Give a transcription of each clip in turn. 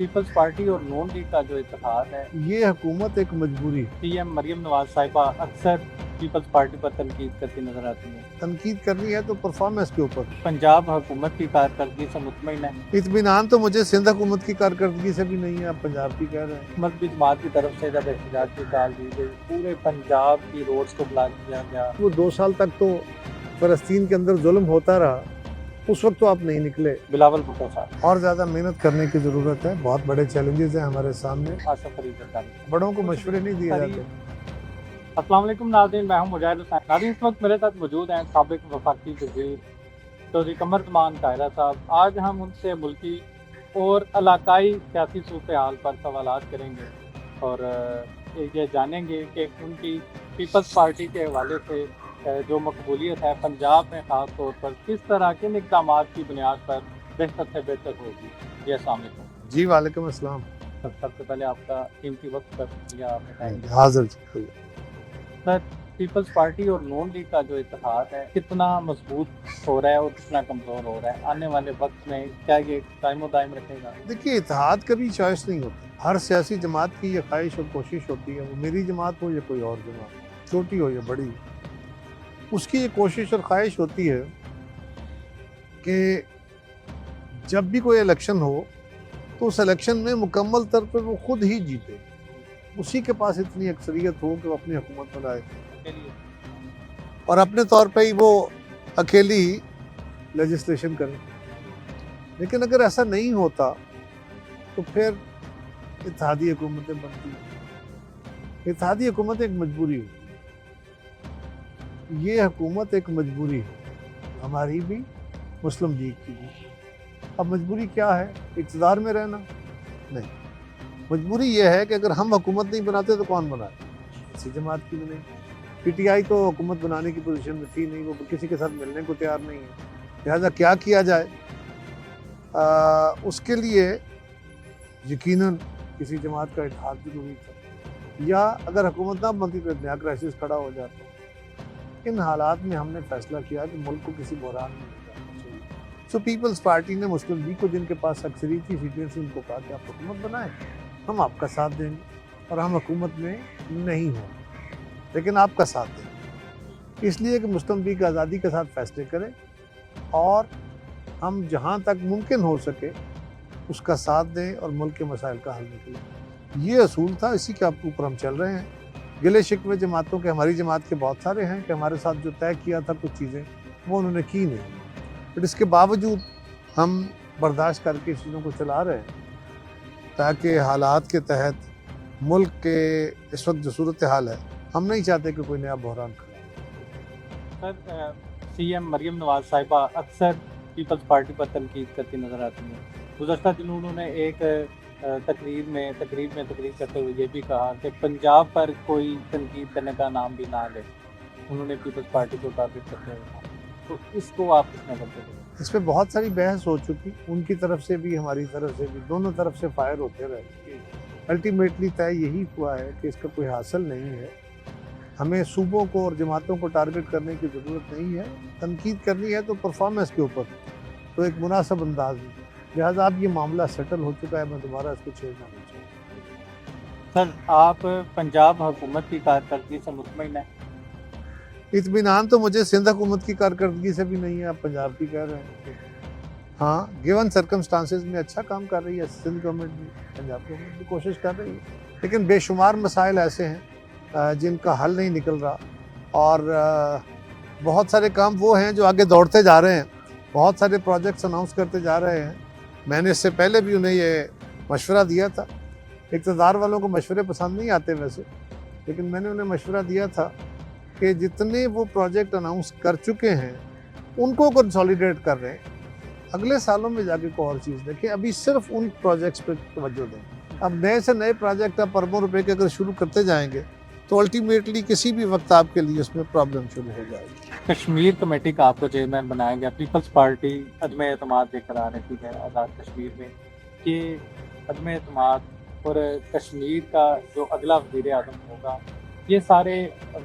Peoples party اور نون league کا جو اتحاد ہے، یہ حکومت ایک مجبوری ہے۔ پی ایم مریم نواز صاحبہ اکثر پیپلز پارٹی پر تنقید کرتی نظر آتی ہیں۔ تنقید کرنی ہے تو پرفارمنس کے اوپر۔ پنجاب حکومت کی کارکردگی سے مطمئن ہے۔ اطمینان تو مجھے سندھ حکومت کی کارکردگی سے بھی نہیں ہے، آپ پنجاب کی کہہ رہے ہیں۔ مذہبی جماعت کی طرف سے جب احتجاج کی کال دی گئی، پورے پنجاب کی روڈز کو بلاک کیا گیا۔ وہ 2 سال تک تو فلسطین کے اندر ظلم ہوتا رہا، اس وقت تو آپ نہیں نکلے۔ بلاول بھٹو صاحب، اور زیادہ محنت کرنے کی ضرورت ہے، بہت بڑے چیلنجز ہیں ہمارے سامنے، آصف علی زرداری۔ بڑوں کو مشورے نہیں دیے جاتے۔ السلام علیکم ناظرین، میں ہوں مجاہد حسین۔ ناظرین، اس وقت میرے ساتھ موجود ہیں سابق وفاقی وزیر چودھری قمر زمان طاہرہ صاحب۔ آج ہم ان سے ملکی اور علاقائی سیاسی صورتحال پر سوالات کریں گے اور یہ جانیں گے کہ ان کی پیپلز پارٹی کے حوالے سے جو مقبولیت ہے پنجاب میں خاص طور پر کس طرح کن اقدامات کی بنیاد پر بہتر سے بہتر ہوگی۔ جی السلام علیکم جی وعلیکم السلام۔ سب سے پہلے آپ کا قیمتی وقت کا شکریہ، آپ نے ٹائم دیا۔ حاضر جی۔ سر، پیپلز پارٹی اور نون لیگ کا جو اتحاد ہے کتنا مضبوط ہو رہا ہے اور کتنا کمزور ہو رہا ہے؟ آنے والے وقت میں کیا یہ قائم و دائم رکھے گا؟ دیکھیے، اتحاد کبھی چوائس نہیں ہوتی، ہر سیاسی جماعت کی یہ خواہش اور کوشش ہوتی ہے، وہ میری جماعت ہو یا کوئی اور جماعت، چھوٹی ہو یا بڑی، اس کی یہ کوشش اور خواہش ہوتی ہے کہ جب بھی کوئی الیکشن ہو تو اس الیکشن میں مکمل طور پر وہ خود ہی جیتے، اسی کے پاس اتنی اکثریت ہو کہ وہ اپنی حکومت بنائے اور اپنے طور پہ ہی وہ اکیلی لیجسلیشن کرے۔ لیکن اگر ایسا نہیں ہوتا تو پھر اتحادی حکومتیں بنتی ہیں۔ اتحادی حکومت ایک مجبوری ہوتی ہے، یہ حکومت ایک مجبوری ہے، ہماری بھی، مسلم لیگ کی بھی۔ اب مجبوری کیا ہے؟ اقتدار میں رہنا؟ نہیں، مجبوری یہ ہے کہ اگر ہم حکومت نہیں بناتے تو کون بنائے؟ کسی جماعت کی بھی نہیں۔ پی ٹی آئی تو حکومت بنانے کی پوزیشن میں تھی نہیں، وہ کسی کے ساتھ ملنے کو تیار نہیں ہے، لہذا کیا کیا جائے؟ اس کے لیے یقیناً کسی جماعت کا اتحاد ضروری تھا، یا اگر حکومت نہ بنتی تو ایک نیا کرائسس کھڑا ہو جاتا۔ ان حالات میں ہم نے فیصلہ کیا کہ ملک کو کسی بحران میں نہیں جانا چاہیے۔ سو پیپلز پارٹی نے مسلم لیگ کو، جن کے پاس اکثریتی سیٹیں سے، ان کو کہا کہ آپ حکومت بنائیں، ہم آپ کا ساتھ دیں گے اور ہم حکومت میں نہیں ہوں لیکن آپ کا ساتھ دیں گے، اس لیے کہ مسلم لیگ آزادی کے ساتھ فیصلے کرے اور ہم جہاں تک ممکن ہو سکے اس کا ساتھ دیں اور ملک کے مسائل کا حل نکلے۔ یہ اصول تھا، اسی کے اوپر ہم چل رہے ہیں۔ گلے شکوے جماعتوں کے ہماری جماعت کے بہت سارے ہیں کہ ہمارے ساتھ جو طے کیا تھا کچھ چیزیں وہ انہوں نے کی نہیں، بٹ اس کے باوجود ہم برداشت کر کے اس چیزوں کو چلا رہے ہیں تاکہ حالات کے تحت ملک کے اس وقت جو صورتحال ہے، ہم نہیں چاہتے کہ کوئی نیا بحران کھڑا ہو۔ سر، سی ایم مریم نواز صاحبہ اکثر پیپلز پارٹی پر تنقید کرتی نظر آتی ہیں۔ گزشتہ دنوں انہوں نے ایک تقریر میں تقریر کرتے ہوئے یہ بھی کہا کہ پنجاب پر کوئی تنقید کرنے کا نام بھی نہ لے، انہوں نے پیپلز پارٹی کو ٹارگٹ کرتے ہوئے کہا۔ تو اس کو آپ کس نظر سے دیکھیں؟ اس پہ بہت ساری بحث ہو چکی، ان کی طرف سے بھی ہماری طرف سے بھی، دونوں طرف سے فائر ہوتے رہے۔ الٹیمیٹلی طے یہی ہوا ہے کہ اس کا کوئی حاصل نہیں ہے، ہمیں صوبوں کو اور جماعتوں کو ٹارگٹ کرنے کی ضرورت نہیں ہے، تنقید کرنی ہے تو پرفارمنس کے اوپر، تو ایک مناسب انداز میں، لہٰذا اب یہ معاملہ سیٹل ہو چکا ہے، میں دوبارہ اس کو چھیڑنا نہیں چاہتا۔ سر، آپ پنجاب حکومت کی کارکردگی سے مطمئن ہیں؟ اطمینان تو مجھے سندھ حکومت کی کارکردگی سے بھی نہیں ہے، آپ پنجاب کی کہہ رہے ہیں۔ ہاں، گیون سرکمسٹانسز میں اچھا کام کر رہی ہے سندھ گورنمنٹ بھی، پنجاب گورنمنٹ بھی کوشش کر رہی ہے، لیکن بے شمار مسائل ایسے ہیں جن کا حل نہیں نکل رہا، اور بہت سارے کام وہ ہیں جو آگے دوڑتے جا رہے ہیں، بہت سارے پروجیکٹس اناؤنس کرتے جا رہے ہیں۔ میں نے اس سے پہلے بھی انہیں یہ مشورہ دیا تھا، اقتدار والوں کو مشورے پسند نہیں آتے ویسے، لیکن میں نے انہیں مشورہ دیا تھا کہ جتنے وہ پروجیکٹ اناؤنس کر چکے ہیں ان کو کنسالیڈیٹ کر رہے ہیں، اگلے سالوں میں جا کے کوئی اور چیز دیکھیں، ابھی صرف ان پروجیکٹس پہ توجہ دیں۔ اب نئے سے نئے پروجیکٹ آپ اربوں روپے کے اگر شروع کرتے جائیں گے تو الٹیمیٹلی کسی بھی وقت آپ کے لیے اس میں پرابلم شروع ہو جائے گی۔ کشمیر کمیٹی کا آپ کو چیئرمین بنایا گیا، پیپلز پارٹی عدم اعتماد لے کر آ رہی ہے آزاد کشمیر میں، کہ عدم اعتماد اور کشمیر کا جو اگلا وزیر اعظم ہوگا، یہ سارے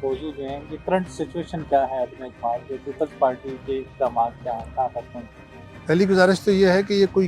موضوع جو ہیں، یہ کرنٹ سچویشن کیا ہے عدم اعتماد کے، پیپلز پارٹی کے اقدامات کیا ہیں، کہاں تک پہنچے؟ پہلی گزارش تو یہ ہے کہ یہ کوئی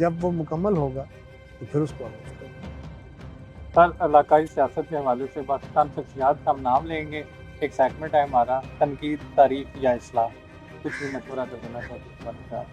جب وہ مکمل ہوگا تو پھر اس کو آغاز کریں گے۔ سر علاقائی سیاست کے حوالے سے پاکستان شخصیات کا ہم نام لیں گے، ایک سیگمنٹ ہے ہمارا تنقید، تعریف یا اصلاح، کچھ بھی مشورہ تو دینا چاہتے ہیں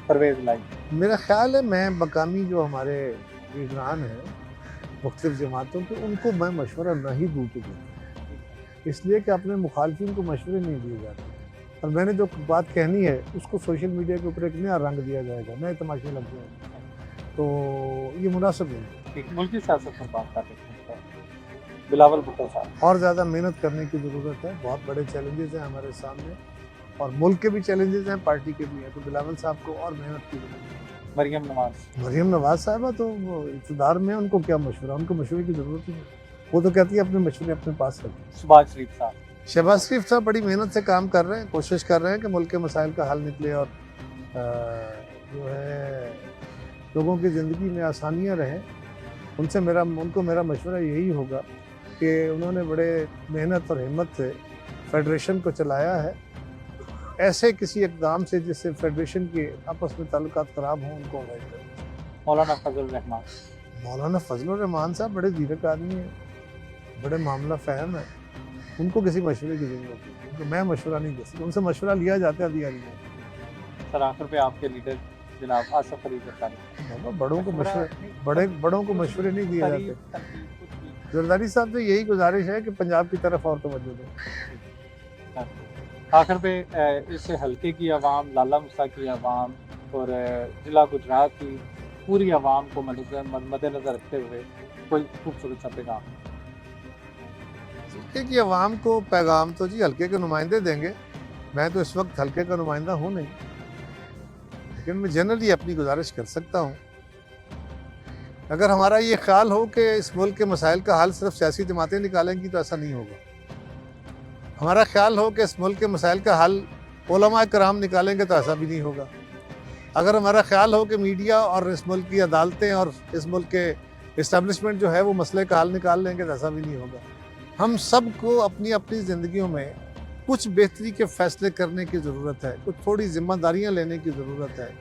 پرویز لائی۔ میرا خیال ہے میں مقامی جو ہمارے لیڈران ہیں مختلف جماعتوں کے، ان کو میں مشورہ نہ ہی دوں تو بہتر، اس لیے کہ اپنے مخالفین کو مشورے نہیں دیے جاتے، اور میں نے جو بات کہنی ہے اس کو سوشل میڈیا کے اوپر ایک نیا رنگ دیا جائے گا، نئے تماشے لگ جائیں گے، تو یہ مناسب نہیں ہے۔ ٹھیک، ملکی سیاست میں بات کر رہے ہیں بلاول بھٹو صاحب۔ اور زیادہ محنت کرنے کی ضرورت ہے، بہت بڑے چیلنجز ہیں ہمارے سامنے، اور ملک کے بھی چیلنجز ہیں، پارٹی کے بھی ہیں، تو بلاول صاحب کو اور محنت کی ضرورت ہے۔ مریم نواز۔ مریم نواز صاحبہ تو وہ اقتدار میں ہیں، ان کو کیا مشورہ، ان کو مشورے کی ضرورت ہی نہیں، وہ تو کہتی ہے اپنے مشورے اپنے پاس رکھیں۔ شہباز شریف صاحب۔ شہباز شریف صاحب بڑی محنت سے کام کر رہے ہیں، کوشش کر رہے ہیں کہ ملک کے مسائل کا حل نکلے، اور جو ہے لوگوں کی زندگی میں آسانیاں رہیں۔ ان کو میرا مشورہ یہی ہوگا کہ انہوں نے بڑے محنت اور ہمت سے فیڈریشن کو چلایا ہے، ایسے کسی اقدام سے جس سے فیڈریشن کے آپس میں تعلقات خراب ہوں ان کو اوائڈ کریں۔ مولانا فضل الرحمان۔ مولانا فضل الرحمان صاحب بڑے زیرک آدمی ہیں، بڑے معاملہ فہم ہیں، ان کو کسی مشورے کی ضرورت نہیں، ان کو میں مشورہ نہیں دے سکتا، ان سے مشورہ لیا جاتا ہے، دیا نہیں جاتا۔ سر آخر پہ آپ کے لیڈر جناب آصف علی زرداری۔ بڑوں کو مشورے نہیں دیے جاتے۔ زرداری صاحب سے یہی گزارش ہے کہ پنجاب کی طرف اور توجہ دیں۔ آخر پہ اس حلقے کی عوام، لالہ مسا کی عوام اور ضلع گجرات کی پوری عوام کو مد نظر رکھتے ہوئے کوئی خوبصورت سا پیغام۔ حلقے کی عوام کو پیغام تو جی حلقے کے نمائندے دیں گے، میں تو اس وقت حلقے کا نمائندہ ہوں نہیں، لیکن میں جنرلی اپنی گزارش کر سکتا ہوں۔ اگر ہمارا یہ خیال ہو کہ اس ملک کے مسائل کا حل صرف سیاسی جماعتیں نکالیں گی تو ایسا نہیں ہوگا۔ ہمارا خیال ہو کہ اس ملک کے مسائل کا حل علماء کرام نکالیں گے تو ایسا بھی نہیں ہوگا۔ اگر ہمارا خیال ہو کہ میڈیا اور اس ملک کی عدالتیں اور اس ملک کے اسٹیبلشمنٹ جو ہے وہ مسئلے کا حل نکال لیں گے تو ایسا بھی نہیں ہوگا۔ ہم سب کو اپنی اپنی زندگیوں میں کچھ بہتری کے فیصلے کرنے کی ضرورت ہے، کچھ تھوڑی ذمہ داریاں لینے کی ضرورت ہے۔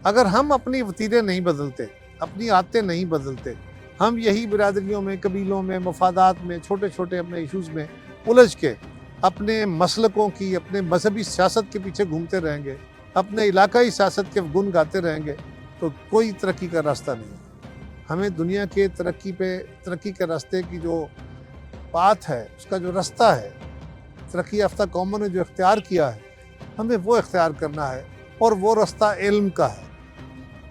اگر ہم اپنی وتیرے نہیں بدلتے، اپنی عادتیں نہیں بدلتے، ہم یہی برادریوں میں، قبیلوں میں، مفادات میں، چھوٹے چھوٹے اپنے ایشوز میں الجھ کے اپنے مسلکوں کی، اپنے مذہبی سیاست کے پیچھے گھومتے رہیں گے، اپنے علاقائی سیاست کے گن گاتے رہیں گے تو کوئی ترقی کا راستہ نہیں ہے۔ ہمیں دنیا کے ترقی کے راستے کی جو بات ہے، اس کا جو راستہ ہے، ترقی یافتہ قوموں نے جو اختیار کیا ہے، ہمیں وہ اختیار کرنا ہے، اور وہ راستہ علم کا ہے،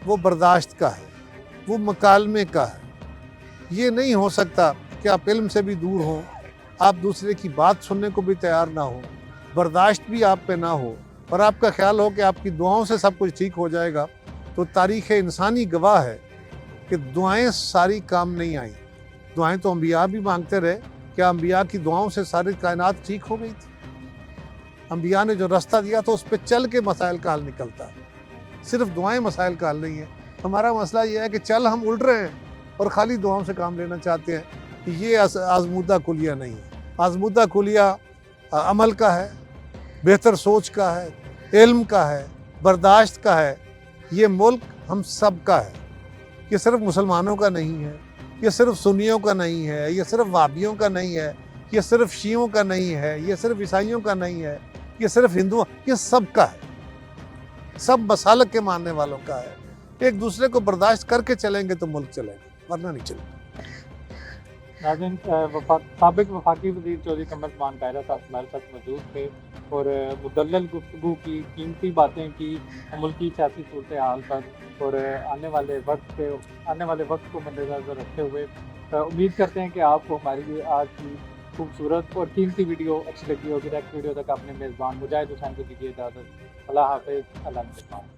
وہ برداشت کا ہے، وہ مکالمے کا ہے۔ یہ نہیں ہو سکتا کہ آپ علم سے بھی دور ہوں، آپ دوسرے کی بات سننے کو بھی تیار نہ ہو، برداشت بھی آپ پہ نہ ہو، اور آپ کا خیال ہو کہ آپ کی دعاؤں سے سب کچھ ٹھیک ہو جائے گا۔ تو تاریخ انسانی گواہ ہے کہ دعائیں ساری کام نہیں آئیں۔ دعائیں تو انبیاء بھی مانگتے رہے، کیا انبیاء کی دعاؤں سے ساری کائنات ٹھیک ہو گئی تھی؟ انبیاء نے جو راستہ دیا تو اس پہ چل کے مسائل کا حل نکلتا ہے، صرف دعائیں مسائل کا حل نہیں ہے۔ ہمارا مسئلہ یہ ہے کہ چل ہم الٹ رہے ہیں اور خالی دعاؤں سے کام لینا چاہتے ہیں۔ یہ آزمودہ کلیہ نہیں ہے۔ آزمودہ کلیہ عمل کا ہے، بہتر سوچ کا ہے، علم کا ہے، برداشت کا ہے۔ یہ ملک ہم سب کا ہے، یہ صرف مسلمانوں کا نہیں ہے، یہ صرف سنیوں کا نہیں ہے، یہ صرف وہابیوں کا نہیں ہے، یہ صرف شیعوں کا نہیں ہے، یہ صرف عیسائیوں کا نہیں ہے، یہ صرف ہندوؤں، یہ سب کا ہے، سب مسالک کے ماننے والوں کا ہے۔ ایک دوسرے کو برداشت کر کے چلیں گے تو ملک چلے گا، ورنہ نہیں چلے گا۔ ناظرین، سابق وفاقی وزیر چودھری قمر عثمان طاہرہ صاحب ہمارے ساتھ موجود تھے اور مدلل گفتگو کی، قیمتی باتیں کی ملکی سیاسی صورتحال پر، اور آنے والے وقت کو مد نظر رکھتے ہوئے امید کرتے ہیں کہ آپ کو ہماری آج کی خوبصورت اور قیمتی ویڈیو اچھی لگی ہوگی۔ نیکسٹ ویڈیو تک اپنے میزبان مجاہد حسین کو دیجیے اجازت۔ اللہ حافظ، اللہ نگہبان۔